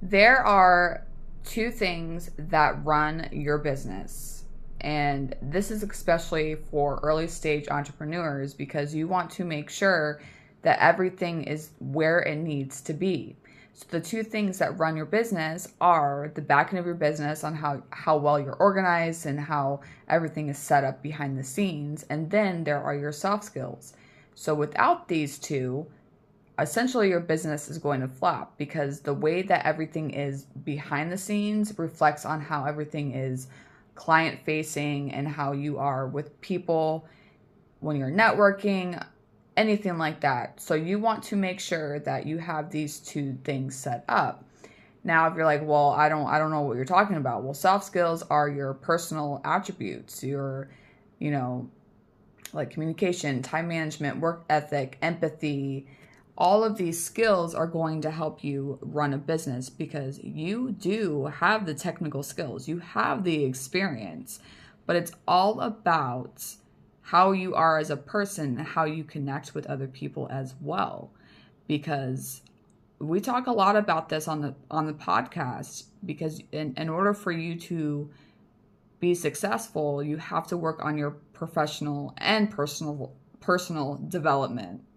There are two things that run your business. And this is especially for early stage entrepreneurs because you want to make sure that everything is where it needs to be. So the two things that run your business are the back end of your business on how well you're organized and how everything is set up behind the scenes. And then there are your soft skills. So without these two, essentially your business is going to flop because the way that everything is behind the scenes reflects on how everything is client facing and how you are with people when you're networking, anything like that. So you want to make sure that you have these two things set up. Now, if you're like, well, I don't know what you're talking about. Well, soft skills are your personal attributes, your, you know, like communication, time management, work ethic, empathy. All of these skills are going to help you run a business because you do have the technical skills, you have the experience, but it's all about how you are as a person, how you connect with other people as well. Because we talk a lot about this on the podcast because in order for you to be successful, you have to work on your professional and personal development.